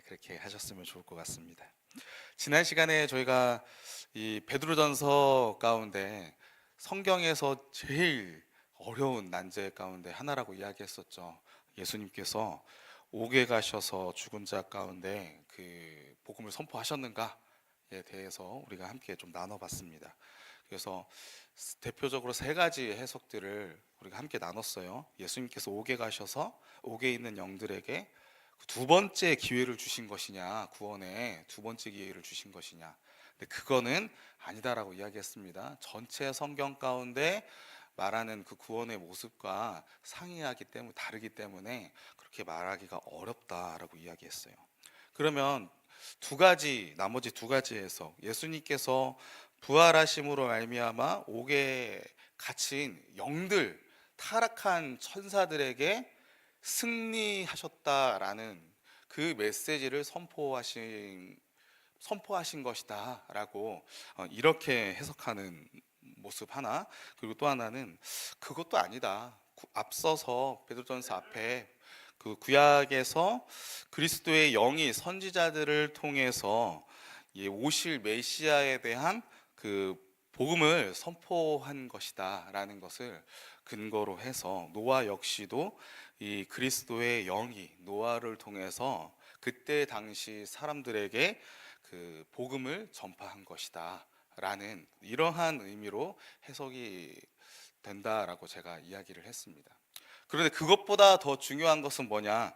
그렇게 하셨으면 좋을 것 같습니다. 지난 시간에 저희가 이 베드로전서 가운데 성경에서 제일 어려운 난제 가운데 하나라고 이야기했었죠. 예수님께서 옥에 가셔서 죽은 자 가운데 그 복음을 선포하셨는가에 대해서 우리가 함께 좀 나눠봤습니다. 그래서 대표적으로 세 가지 해석들을 우리가 함께 나눴어요. 예수님께서 옥에 가셔서 옥에 있는 영들에게 두 번째 기회를 주신 것이냐, 구원의 두 번째 기회를 주신 것이냐. 근데 그거는 아니다라고 이야기했습니다. 전체 성경 가운데 말하는 그 구원의 모습과 상이하기 때문에 다르기 때문에 그렇게 말하기가 어렵다라고 이야기했어요. 그러면 나머지 두 가지 해석. 예수님께서 부활하심으로 말미암아 옥에 갇힌 영들, 타락한 천사들에게 승리하셨다라는 그 메시지를 선포하신 것이다라고 이렇게 해석하는 모습 하나. 그리고 또 하나는 그것도 아니다. 앞서서 베드로전서 앞에 그 구약에서 그리스도의 영이 선지자들을 통해서 오실 메시아에 대한 그 복음을 선포한 것이다라는 것을 근거로 해서 노아 역시도 이 그리스도의 영이 노아를 통해서 그때 당시 사람들에게 그 복음을 전파한 것이다라는 이러한 의미로 해석이 된다라고 제가 이야기를 했습니다. 그런데 그것보다 더 중요한 것은 뭐냐?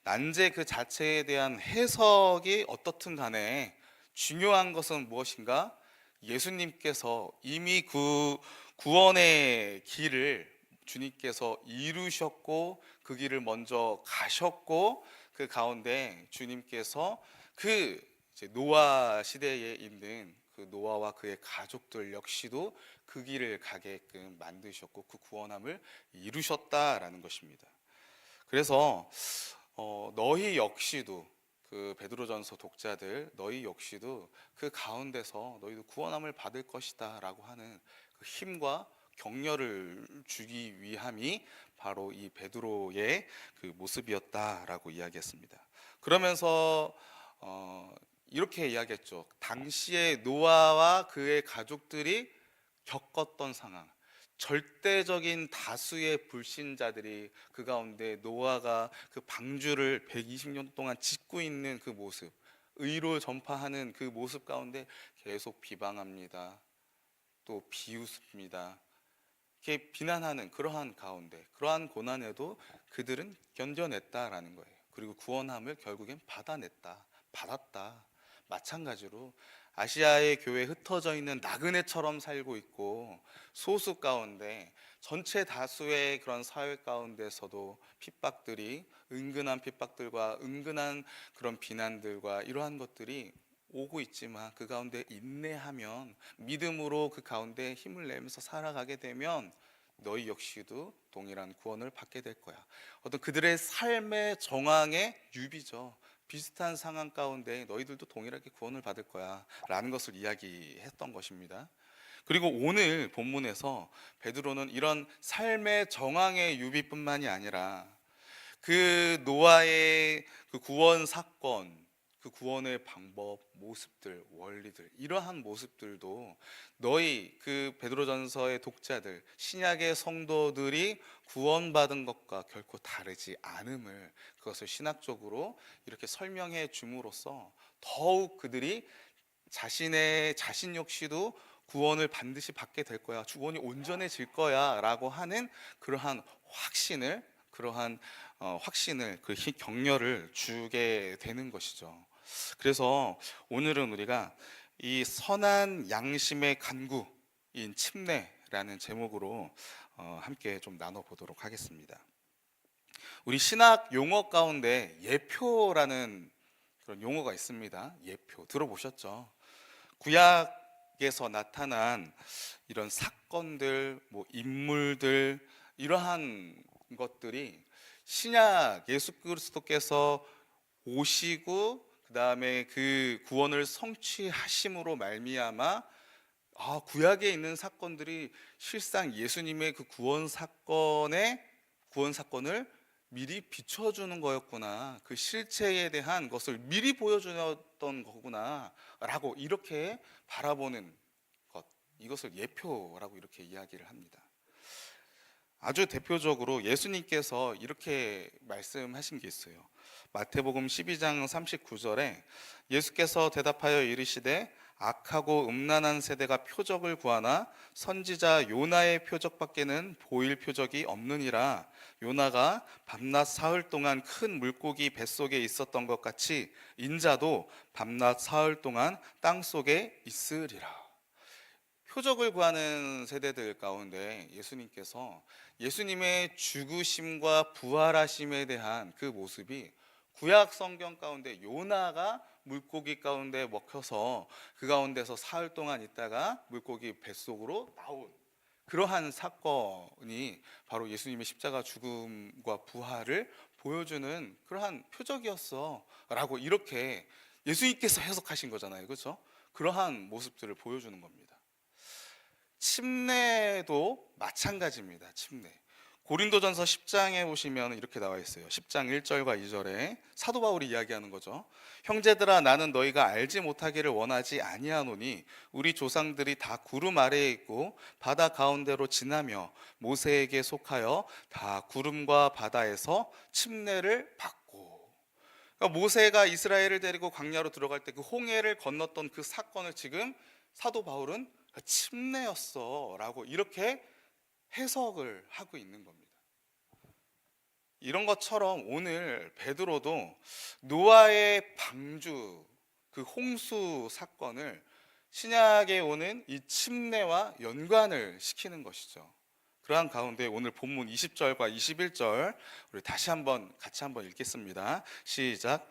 난제 그 자체에 대한 해석이 어떻든 간에 중요한 것은 무엇인가? 예수님께서 이미 그 구원의 길을 주님께서 이루셨고 그 길을 먼저 가셨고 그 가운데 주님께서 그 이제 노아 시대에 있는 그 노아와 그의 가족들 역시도 그 길을 가게끔 만드셨고 그 구원함을 이루셨다라는 것입니다. 그래서 너희 역시도 그 베드로전서 독자들 너희 역시도 그 가운데서 너희도 구원함을 받을 것이다라고 하는 그 힘과 격려를 주기 위함이 바로 이 베드로의 그 모습이었다라고 이야기했습니다. 그러면서 이렇게 이야기했죠. 당시에 노아와 그의 가족들이 겪었던 상황, 절대적인 다수의 불신자들이 그 가운데 노아가 그 방주를 120년 동안 짓고 있는 그 모습, 의로 전파하는 그 모습 가운데 계속 비방합니다. 또 비웃습니다. 이렇게 비난하는 그러한 가운데, 그러한 고난에도 그들은 견뎌냈다라는 거예요. 그리고 구원함을 결국엔 받았다. 마찬가지로 아시아의 교회에 흩어져 있는 나그네처럼 살고 있고 소수 가운데 전체 다수의 그런 사회 가운데서도 은근한 핍박들과 은근한 그런 비난들과 이러한 것들이 오고 있지만 그 가운데 인내하면 믿음으로 그 가운데 힘을 내면서 살아가게 되면 너희 역시도 동일한 구원을 받게 될 거야. 어떤 그들의 삶의 정황의 유비죠. 비슷한 상황 가운데 너희들도 동일하게 구원을 받을 거야 라는 것을 이야기했던 것입니다. 그리고 오늘 본문에서 베드로는 이런 삶의 정황의 유비뿐만이 아니라 그 노아의 그 구원 사건, 그 구원의 방법, 모습들, 원리들, 이러한 모습들도 너희 그 베드로전서의 독자들, 신약의 성도들이 구원받은 것과 결코 다르지 않음을 그것을 신학적으로 이렇게 설명해 줌으로써 더욱 그들이 자신 역시도 구원을 반드시 받게 될 거야, 구원이 온전해질 거야라고 하는 그러한 확신을 그 격려를 주게 되는 것이죠. 그래서 오늘은 우리가 이 선한 양심의 간구인 침례라는 제목으로 함께 좀 나눠보도록 하겠습니다. 우리 신학 용어 가운데 예표라는 그런 용어가 있습니다. 예표 들어보셨죠? 구약에서 나타난 이런 사건들, 인물들, 이러한 것들이 신약 예수 그리스도께서 오시고 그 다음에 그 구원을 성취하심으로 말미암아 구약에 있는 사건들이 실상 예수님의 그 구원 사건을 미리 비춰주는 거였구나. 그 실체에 대한 것을 미리 보여주었던 거구나 라고 이렇게 바라보는 것, 이것을 예표라고 이렇게 이야기를 합니다. 아주 대표적으로 예수님께서 이렇게 말씀하신 게 있어요. 마태복음 12장 39절에 예수께서 대답하여 이르시되 악하고 음란한 세대가 표적을 구하나 선지자 요나의 표적밖에는 보일 표적이 없느니라. 요나가 밤낮 사흘 동안 큰 물고기 뱃속에 있었던 것 같이 인자도 밤낮 사흘 동안 땅속에 있으리라. 표적을 구하는 세대들 가운데 예수님께서 예수님의 죽으심과 부활하심에 대한 그 모습이 구약 성경 가운데 요나가 물고기 가운데 먹혀서 그 가운데서 사흘 동안 있다가 물고기 뱃속으로 나온 그러한 사건이 바로 예수님의 십자가 죽음과 부활을 보여주는 그러한 표적이었어 라고 이렇게 예수님께서 해석하신 거잖아요. 그렇죠? 그러한 모습들을 보여주는 겁니다. 침례도 마찬가지입니다. 침례. 고린도전서 10장에 보시면 이렇게 나와 있어요. 10장 1절과 2절에 사도 바울이 이야기하는 거죠. 형제들아, 나는 너희가 알지 못하기를 원하지 아니하노니 우리 조상들이 다 구름 아래에 있고 바다 가운데로 지나며 모세에게 속하여 다 구름과 바다에서 침례를 받고. 그러니까 모세가 이스라엘을 데리고 광야로 들어갈 때 그 홍해를 건넜던 그 사건을 지금 사도 바울은 침례였어 라고 이렇게 해석을 하고 있는 겁니다. 이런 것처럼 오늘 베드로도 노아의 방주, 그 홍수 사건을 신약에 오는 이 침례와 연관을 시키는 것이죠. 그러한 가운데 오늘 본문 20절과 21절 우리 같이 한번 읽겠습니다. 시작.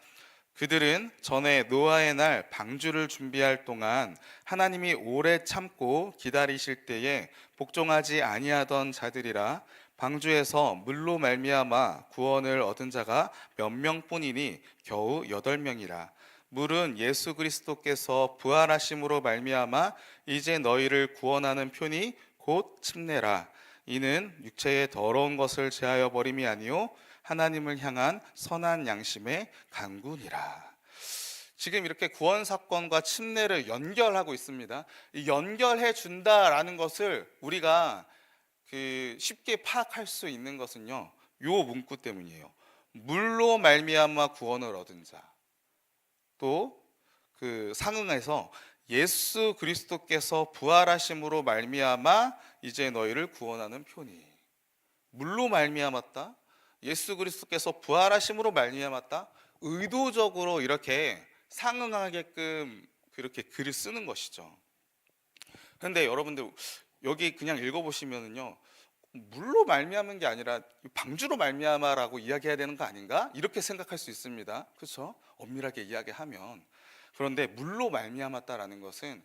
그들은 전에 노아의 날 방주를 준비할 동안 하나님이 오래 참고 기다리실 때에 복종하지 아니하던 자들이라. 방주에서 물로 말미암아 구원을 얻은 자가 몇 명뿐이니 겨우 8명이라. 물은 예수 그리스도께서 부활하심으로 말미암아 이제 너희를 구원하는 표니 곧 침례라. 이는 육체의 더러운 것을 제하여 버림이 아니요 하나님을 향한 선한 양심의 간구니라. 지금 이렇게 구원 사건과 침례를 연결하고 있습니다. 이 연결해 준다라는 것을 우리가 쉽게 파악할 수 있는 것은요, 요 문구 때문이에요. 물로 말미암아 구원을 얻은 자. 또 그 상응해서 예수 그리스도께서 부활하심으로 말미암아 이제 너희를 구원하는 표니. 물로 말미암았다. 예수 그리스도께서 부활하심으로 말미암았다. 의도적으로 이렇게 상응하게끔 그렇게 글을 쓰는 것이죠. 그런데 여러분들 여기 그냥 읽어보시면은요, 물로 말미암은 게 아니라 방주로 말미암아라고 이야기해야 되는 거 아닌가? 이렇게 생각할 수 있습니다. 그렇죠? 엄밀하게 이야기하면. 그런데 물로 말미암았다라는 것은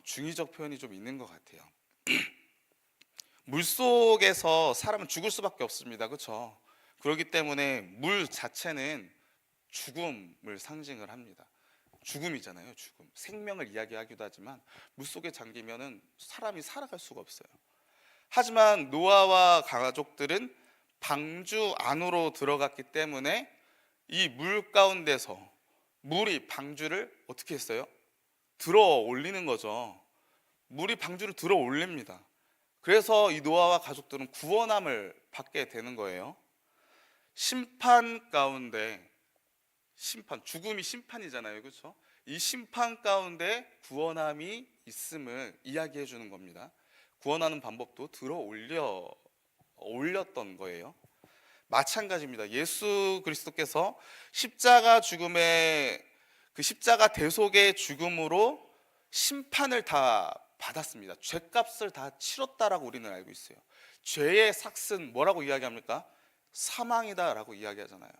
중의적 표현이 좀 있는 것 같아요. 물 속에서 사람은 죽을 수밖에 없습니다. 그렇죠? 그렇기 때문에 물 자체는 죽음을 상징을 합니다. 죽음이잖아요. 죽음. 생명을 이야기하기도 하지만 물 속에 잠기면은 사람이 살아갈 수가 없어요. 하지만 노아와 가족들은 방주 안으로 들어갔기 때문에 이 물 가운데서 물이 방주를 어떻게 했어요? 들어 올리는 거죠. 물이 방주를 들어 올립니다. 그래서 이 노아와 가족들은 구원함을 받게 되는 거예요. 심판 가운데, 죽음이 심판이잖아요. 그렇죠? 이 심판 가운데 구원함이 있음을 이야기해 주는 겁니다. 구원하는 방법도 들어 올렸던 거예요. 마찬가지입니다. 예수 그리스도께서 십자가 죽음의 그 십자가 대속의 죽음으로 심판을 다 받았습니다. 죄값을 다 치렀다라고 우리는 알고 있어요. 죄의 삭은 뭐라고 이야기합니까? 사망이다라고 이야기하잖아요.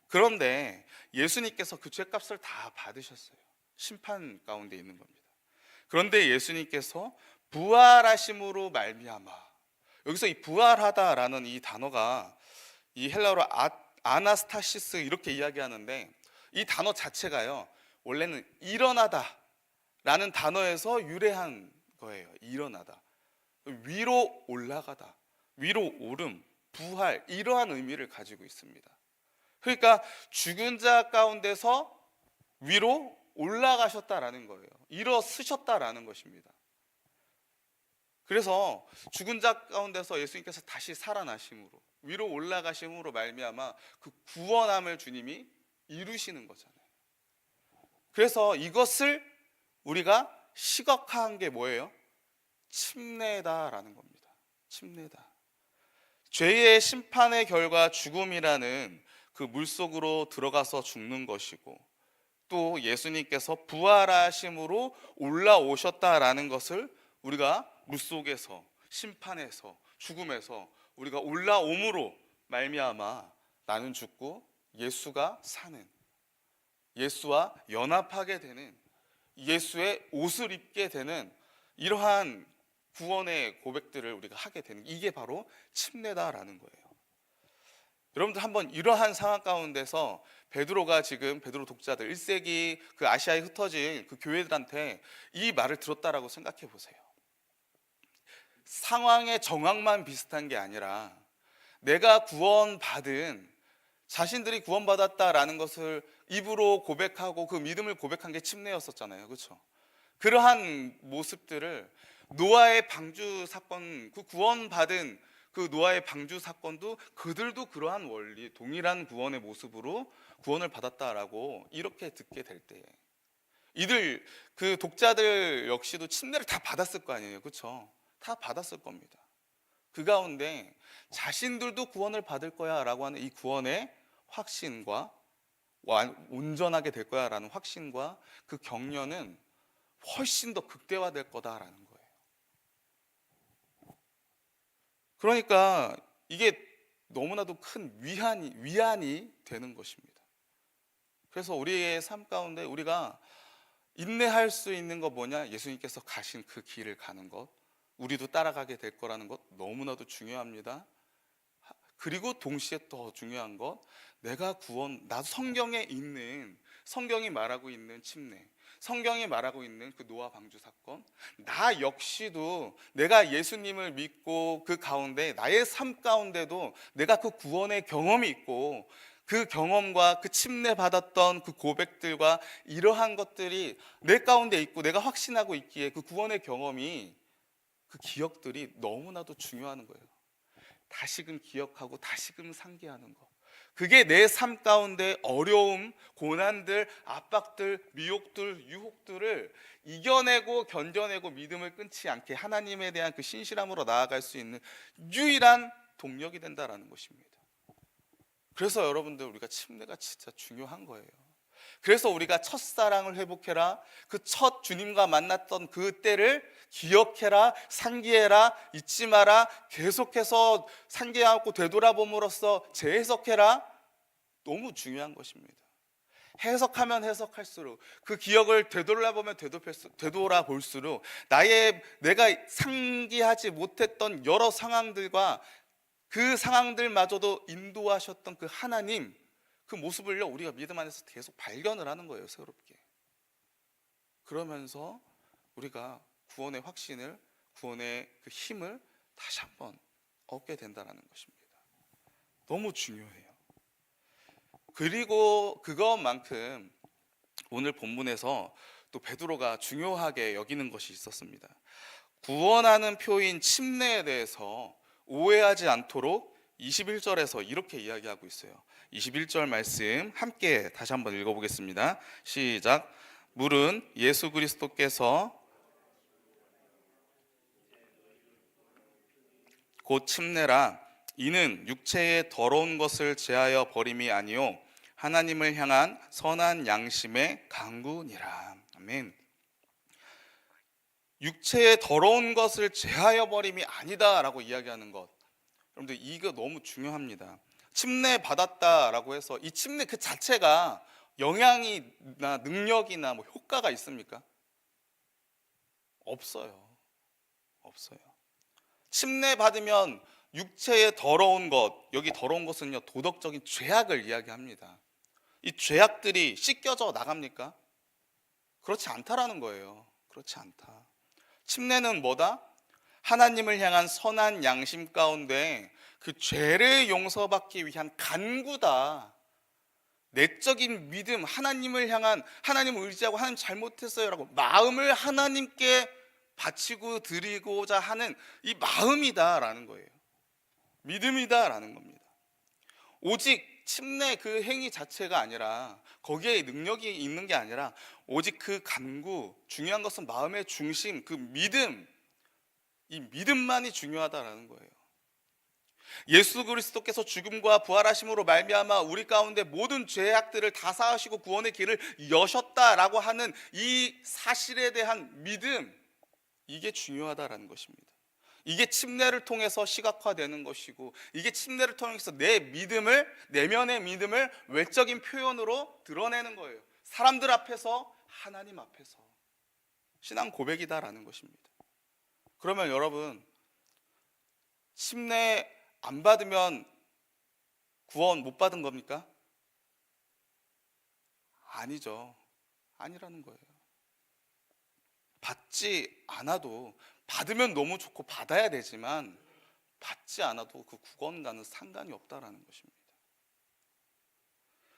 그런데 예수님께서 그 죄값을 다 받으셨어요. 심판 가운데 있는 겁니다. 그런데 예수님께서 부활하심으로 말미암아, 여기서 이 부활하다라는 이 단어가 이 헬라어로 아나스타시스 이렇게 이야기하는데, 이 단어 자체가요 원래는 일어나다 라는 단어에서 유래한 거예요. 일어나다, 위로 올라가다, 위로 오름, 부활, 이러한 의미를 가지고 있습니다. 그러니까 죽은 자 가운데서 위로 올라가셨다라는 거예요. 일어서셨다라는 것입니다. 그래서 죽은 자 가운데서 예수님께서 다시 살아나심으로 위로 올라가심으로 말미암아 그 구원함을 주님이 이루시는 거잖아요. 그래서 이것을 우리가 시각화한 게 뭐예요? 침례다라는 겁니다. 침례다. 죄의 심판의 결과 죽음이라는 그 물속으로 들어가서 죽는 것이고, 또 예수님께서 부활하심으로 올라오셨다라는 것을 우리가 물속에서, 심판에서, 죽음에서 우리가 올라옴으로 말미암아 나는 죽고 예수가 사는, 예수와 연합하게 되는, 예수의 옷을 입게 되는 이러한 구원의 고백들을 우리가 하게 되는, 이게 바로 침례다라는 거예요. 여러분들 한번 이러한 상황 가운데서 베드로가 지금 베드로 독자들 1세기 그 아시아에 흩어진 그 교회들한테 이 말을 들었다라고 생각해 보세요. 상황의 정황만 비슷한 게 아니라 내가 구원받은, 자신들이 구원받았다라는 것을 입으로 고백하고 그 믿음을 고백한 게 침례였었잖아요. 그렇죠? 그러한 모습들을 노아의 방주 사건, 그 구원받은 그 노아의 방주 사건도 그들도 그러한 원리, 동일한 구원의 모습으로 구원을 받았다라고 이렇게 듣게 될 때, 이들 그 독자들 역시도 침례를 다 받았을 거 아니에요. 그렇죠? 다 받았을 겁니다. 그 가운데 자신들도 구원을 받을 거야 라고 하는 이 구원의 확신과 온전하게 될 거야 라는 확신과 그 격려는 훨씬 더 극대화될 거다라는 거예요. 그러니까 이게 너무나도 큰 위안이 되는 것입니다. 그래서 우리의 삶 가운데 우리가 인내할 수 있는 거 뭐냐? 예수님께서 가신 그 길을 가는 것, 우리도 따라가게 될 거라는 것 너무나도 중요합니다. 그리고 동시에 더 중요한 것, 내가 나도 성경이 말하고 있는 침례, 성경이 말하고 있는 그 노아 방주 사건, 나 역시도 내가 예수님을 믿고 그 가운데 나의 삶 가운데도 내가 그 구원의 경험이 있고, 그 경험과 그 침례 받았던 그 고백들과 이러한 것들이 내 가운데 있고 내가 확신하고 있기에 그 구원의 경험이, 그 기억들이 너무나도 중요한 거예요. 다시금 기억하고 다시금 상기하는 것, 그게 내 삶 가운데 어려움, 고난들, 압박들, 미혹들, 유혹들을 이겨내고 견뎌내고 믿음을 끊지 않게 하나님에 대한 그 신실함으로 나아갈 수 있는 유일한 동력이 된다라는 것입니다. 그래서 여러분들, 우리가 침례가 진짜 중요한 거예요. 그래서 우리가 첫사랑을 회복해라, 그 첫 주님과 만났던 그 때를 기억해라, 상기해라, 잊지 마라, 계속해서 상기하고 되돌아봄으로써 재해석해라, 너무 중요한 것입니다. 해석하면 해석할수록, 그 기억을 되돌아보면 되돌아볼수록 내가 상기하지 못했던 여러 상황들과 그 상황들마저도 인도하셨던 그 하나님, 그 모습을요 우리가 믿음 안에서 계속 발견을 하는 거예요, 새롭게. 그러면서 우리가 구원의 확신을, 구원의 그 힘을 다시 한번 얻게 된다는 것입니다. 너무 중요해요. 그리고 그것만큼 오늘 본문에서 또 베드로가 중요하게 여기는 것이 있었습니다. 구원하는 표인 침례에 대해서 오해하지 않도록 21절에서 이렇게 이야기하고 있어요. 21절 말씀 함께 다시 한번 읽어보겠습니다. 시작. 물은 예수 그리스도께서 곧 침례라. 이는 육체의 더러운 것을 제하여 버림이 아니요 하나님을 향한 선한 양심의 강구니라. 아멘. 육체의 더러운 것을 제하여 버림이 아니다라고 이야기하는 것, 여러분들 이거 너무 중요합니다. 침례 받았다라고 해서 이 침례 그 자체가 영향이나 능력이나 뭐 효과가 있습니까? 없어요. 침례 받으면 육체의 더러운 것, 여기 더러운 것은요 도덕적인 죄악을 이야기합니다. 이 죄악들이 씻겨져 나갑니까? 그렇지 않다라는 거예요. 그렇지 않다. 침례는 뭐다? 하나님을 향한 선한 양심 가운데 그 죄를 용서받기 위한 간구다. 내적인 믿음, 하나님을 향한, 하나님을 의지하고 하나님 잘못했어요 라고 마음을 하나님께 바치고 드리고자 하는 이 마음이다라는 거예요. 믿음이다라는 겁니다. 오직 침례 그 행위 자체가 아니라, 거기에 능력이 있는 게 아니라 오직 그 간구, 중요한 것은 마음의 중심, 그 믿음, 이 믿음만이 중요하다라는 거예요. 예수 그리스도께서 죽음과 부활하심으로 말미암아 우리 가운데 모든 죄악들을 다 사하시고 구원의 길을 여셨다라고 하는 이 사실에 대한 믿음, 이게 중요하다라는 것입니다. 이게 침례를 통해서 시각화되는 것이고, 이게 침례를 통해서 내 믿음을, 내면의 믿음을 외적인 표현으로 드러내는 거예요. 사람들 앞에서, 하나님 앞에서. 신앙 고백이다라는 것입니다. 그러면 여러분, 침례 안 받으면 구원 못 받은 겁니까? 아니죠. 아니라는 거예요. 받지 않아도, 받으면 너무 좋고 받아야 되지만 받지 않아도 그 구원과는 상관이 없다라는 것입니다.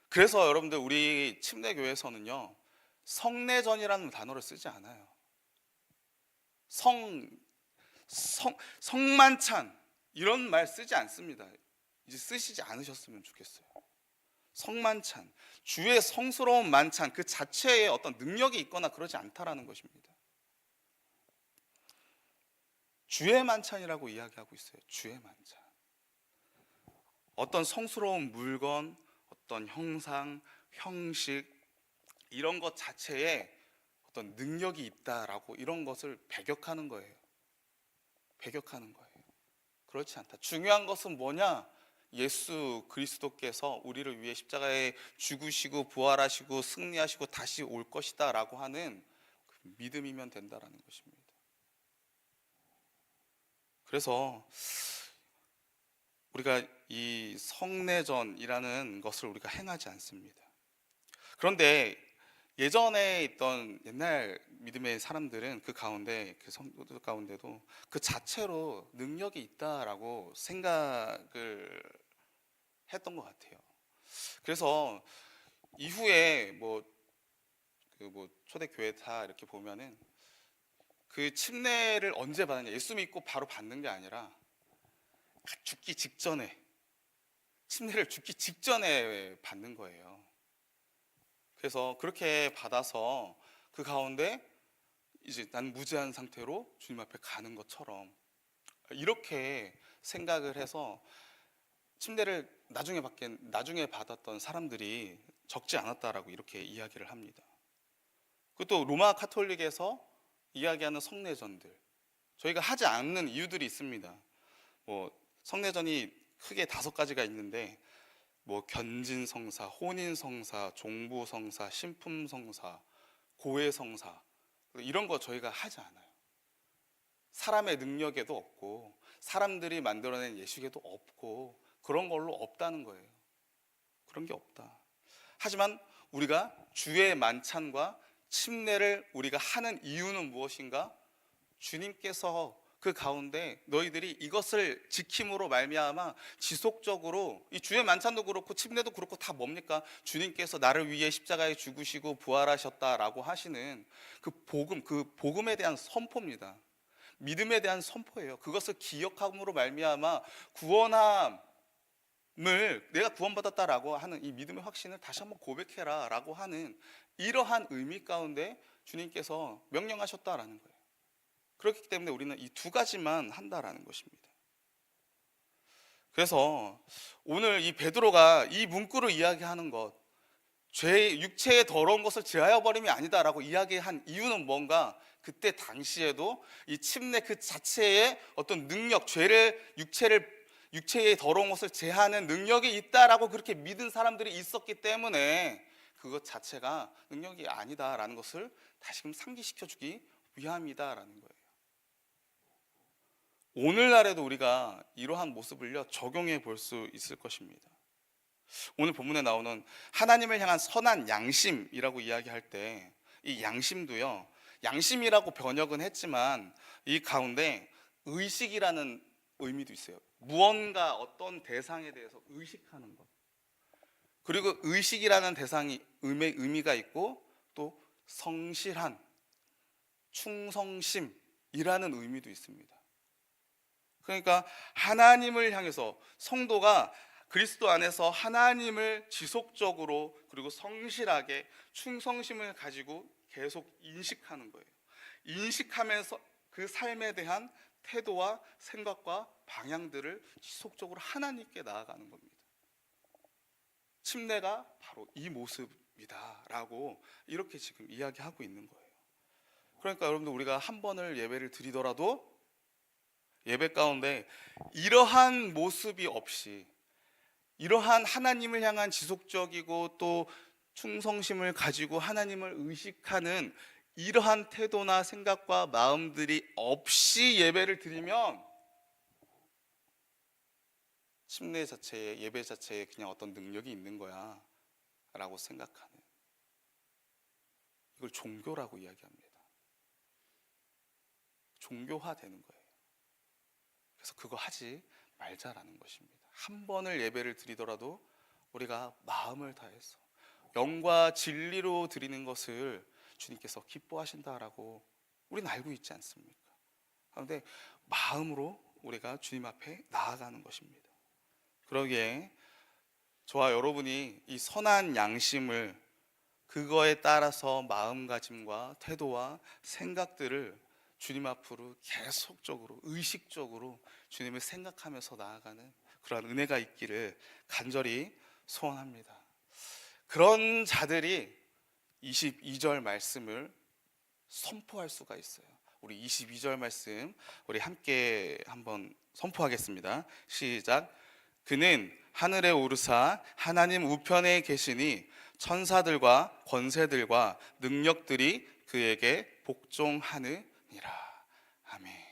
그래서 여러분들, 우리 침례교회에서는요, 성례전이라는 단어를 쓰지 않아요. 성만찬 이런 말 쓰지 않습니다. 이제 쓰시지 않으셨으면 좋겠어요. 성만찬, 주의 성스러운 만찬 그 자체에 어떤 능력이 있거나 그러지 않다라는 것입니다. 주의 만찬이라고 이야기하고 있어요. 주의 만찬. 어떤 성스러운 물건, 어떤 형상, 형식, 이런 것 자체에 어떤 능력이 있다라고 이런 것을 배격하는 거예요. 배격하는 거예요. 그렇지 않다. 중요한 것은 뭐냐? 예수 그리스도께서 우리를 위해 십자가에 죽으시고 부활하시고 승리하시고 다시 올 것이다 라고 하는 그 믿음이면 된다라는 것입니다. 그래서 우리가 이 성례전이라는 것을 우리가 행하지 않습니다. 그런데 예전에 있던 옛날 믿음의 사람들은 그 가운데, 그 성도들 가운데도 그 자체로 능력이 있다라고 생각을 했던 것 같아요. 그래서 이후에 초대 교회다 이렇게 보면은 그 침례를 언제 받느냐, 예수 믿고 바로 받는 게 아니라 죽기 직전에, 침례를 죽기 직전에 받는 거예요. 그래서 그렇게 받아서 그 가운데 이제 난 무죄한 상태로 주님 앞에 가는 것처럼 이렇게 생각을 해서 침례를 나중에 받았던 사람들이 적지 않았다라고 이렇게 이야기를 합니다. 그것도 로마 카톨릭에서 이야기하는 성례전들, 저희가 하지 않는 이유들이 있습니다. 성례전이 크게 5가지가 있는데 견진성사, 혼인성사, 종부성사, 신품성사, 고해성사, 이런 거 저희가 하지 않아요. 사람의 능력에도 없고 사람들이 만들어낸 예식에도 없고 그런 걸로 없다는 거예요. 그런 게 없다. 하지만 우리가 주의 만찬과 침례를 우리가 하는 이유는 무엇인가? 주님께서 그 가운데 너희들이 이것을 지킴으로 말미암아 지속적으로, 이 주의 만찬도 그렇고 침례도 그렇고 다 뭡니까? 주님께서 나를 위해 십자가에 죽으시고 부활하셨다라고 하시는 그 복음에 대한 선포입니다. 믿음에 대한 선포예요. 그것을 기억함으로 말미암아 구원함을, 내가 구원받았다라고 하는 이 믿음의 확신을 다시 한번 고백해라 라고 하는 이러한 의미 가운데 주님께서 명령하셨다라는 거예요. 그렇기 때문에 우리는 이 2가지만 한다라는 것입니다. 그래서 오늘 이 베드로가 이 문구를 이야기하는 것, 육체의 더러운 것을 제하여 버림이 아니다라고 이야기한 이유는 뭔가? 그때 당시에도 이 침례 그 자체에 어떤 능력, 육체의 더러운 것을 제하는 능력이 있다라고 그렇게 믿은 사람들이 있었기 때문에 그것 자체가 능력이 아니다라는 것을 다시금 상기시켜주기 위함이다라는 거예요. 오늘날에도 우리가 이러한 모습을요 적용해 볼 수 있을 것입니다. 오늘 본문에 나오는 하나님을 향한 선한 양심이라고 이야기할 때 이 양심도요, 양심이라고 번역은 했지만 이 가운데 의식이라는 의미도 있어요. 무언가 어떤 대상에 대해서 의식하는 것. 그리고 의식이라는 대상이 의미가 있고 또 성실한, 충성심이라는 의미도 있습니다. 그러니까 하나님을 향해서 성도가 그리스도 안에서 하나님을 지속적으로 그리고 성실하게 충성심을 가지고 계속 인식하는 거예요. 인식하면서 그 삶에 대한 태도와 생각과 방향들을 지속적으로 하나님께 나아가는 겁니다. 침례가 바로 이 모습이다라고 이렇게 지금 이야기하고 있는 거예요. 그러니까 여러분들 우리가 한 번을 예배를 드리더라도 예배 가운데 이러한 모습이 없이 이러한 하나님을 향한 지속적이고 또 충성심을 가지고 하나님을 의식하는 이러한 태도나 생각과 마음들이 없이 예배를 드리면 침례 자체에, 예배 자체에 그냥 어떤 능력이 있는 거야 라고 생각하는, 이걸 종교라고 이야기합니다. 종교화되는 거예요. 그래서 그거 하지 말자라는 것입니다. 한 번을 예배를 드리더라도 우리가 마음을 다해서 영과 진리로 드리는 것을 주님께서 기뻐하신다라고 우리는 알고 있지 않습니까? 그런데 마음으로 우리가 주님 앞에 나아가는 것입니다. 그러기에 저와 여러분이 이 선한 양심을, 그거에 따라서 마음가짐과 태도와 생각들을 주님 앞으로 계속적으로 의식적으로 주님을 생각하면서 나아가는 그러한 은혜가 있기를 간절히 소원합니다. 그런 자들이 22절 말씀을 선포할 수가 있어요. 우리 22절 말씀 우리 함께 한번 선포하겠습니다. 시작. 그는 하늘에 오르사 하나님 우편에 계시니 천사들과 권세들과 능력들이 그에게 복종하느니라. 아멘.